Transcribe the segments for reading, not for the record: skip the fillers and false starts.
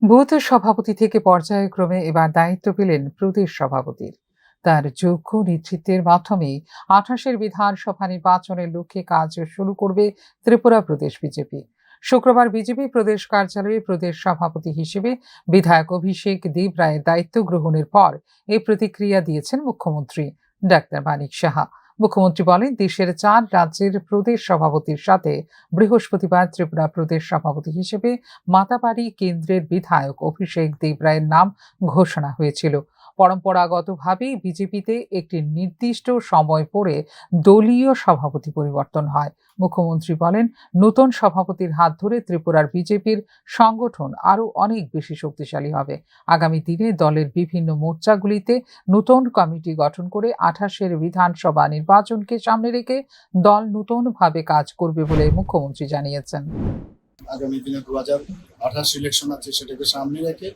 Booth সভাপতি থেকে পর্যায়ক্রমে এবার দায়িত্ব পেলেন প্রদেশ সভাপতির। তার যোগ্য নেতৃত্বের মাধ্যমেই ২৮-এর বিধানসভা নির্বাচনের লক্ষ্যে কাজ শুরু করবে ত্রিপুরা প্রদেশ বিজেপি। শুক্রবার বিজেপি প্রদেশ কার্যালয়ে প্রদেশ সভাপতি হিসেবে বিধায়ক অভিষেক দেব রায়ের দায়িত্ব গ্রহণের পর এই প্রতিক্রিয়া দিয়েছেন মুখ্যমন্ত্রী ডাক্তার মানিক সাহা। মুখ্যমন্ত্রী বলেন, দেশের ৪ রাজ্যের প্রদেশ সভাপতির সাথে বৃহস্পতিবার ত্রিপুরা প্রদেশ সভাপতি হিসেবে মাতাবাড়ি কেন্দ্রের বিধায়ক অভিষেক দেব রায়ের নাম ঘোষণা হয়েছিল। পরম্পরাগতভাবেই বিজেপিতে একটি নির্দিষ্ট সময় পরে দলীয় সভাপতি পরিবর্তন হয়। মুখ্যমন্ত্রী বলেন, নতুন সভাপতির হাত ধরে ত্রিপুরার বিজেপির সংগঠন আরও অনেক বেশি শক্তিশালী হবে। আগামী দিনে দলের বিভিন্ন মোর্চাগুলিতে নতুন কমিটি গঠন করে ২৮-এর বিধানসভা নির্বাচনকে সামনে রেখে দল নতুনভাবে কাজ করবে বলে মুখ্যমন্ত্রী জানিয়েছেন। আগামী দিনে ২০২৮ ইলেকশন আছে, সেটাকে সামনে রেখে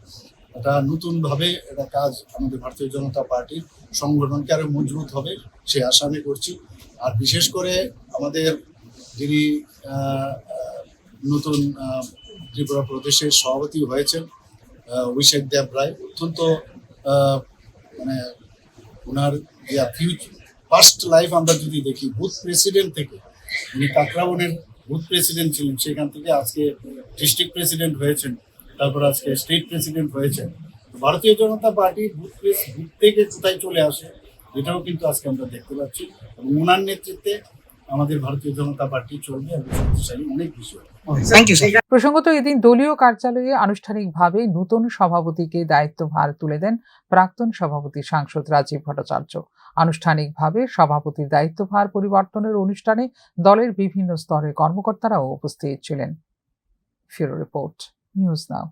একটা নতুনভাবে একটা কাজ আমাদের ভারতীয় জনতা পার্টির সংগঠনকে আরো মজবুত হবে সে আশা আমি করছি। আর বিশেষ করে আমাদের যিনি নতুন ত্রিপুরা প্রদেশের সভাপতি হয়েছেন অভিষেক দেব রায়, অত্যন্ত মানে ওনার ফার্স্ট লাইফ আমরা যদি দেখি, বুথ প্রেসিডেন্ট থেকে উনি কাকরাবনের বুথ প্রেসিডেন্ট ছিলেন, সেখান থেকে আজকে ডিস্ট্রিক্ট প্রেসিডেন্ট হয়েছেন, তারপর আজকে স্টেট প্রেসিডেন্ট হয়েছেন। ভারতীয় জনতা পার্টি বুথ থেকে কোথায় চলে আসে এটাও কিন্তু আজকে আমরা দেখতে পাচ্ছি, এবং ওনার নেতৃত্বে আমাদের ভারতীয় জনতা পার্টি চলবে এবং শক্তিশালী অনেক বিষয়। প্রসঙ্গত, এদিন দলীয় কার্যালয়ে আনুষ্ঠানিকভাবে নতুন সভাপতিকে দায়িত্বভার তুলে দেন প্রাক্তন সভাপতি সাংসদ রাজীব ভট্টাচার্য। আনুষ্ঠানিকভাবে সভাপতির দায়িত্বভার পরিবর্তনের অনুষ্ঠানে দলের বিভিন্ন স্তরের কর্মকর্তারাও উপস্থিত ছিলেন। ফিরো রিপোর্ট, নিউজ নাও।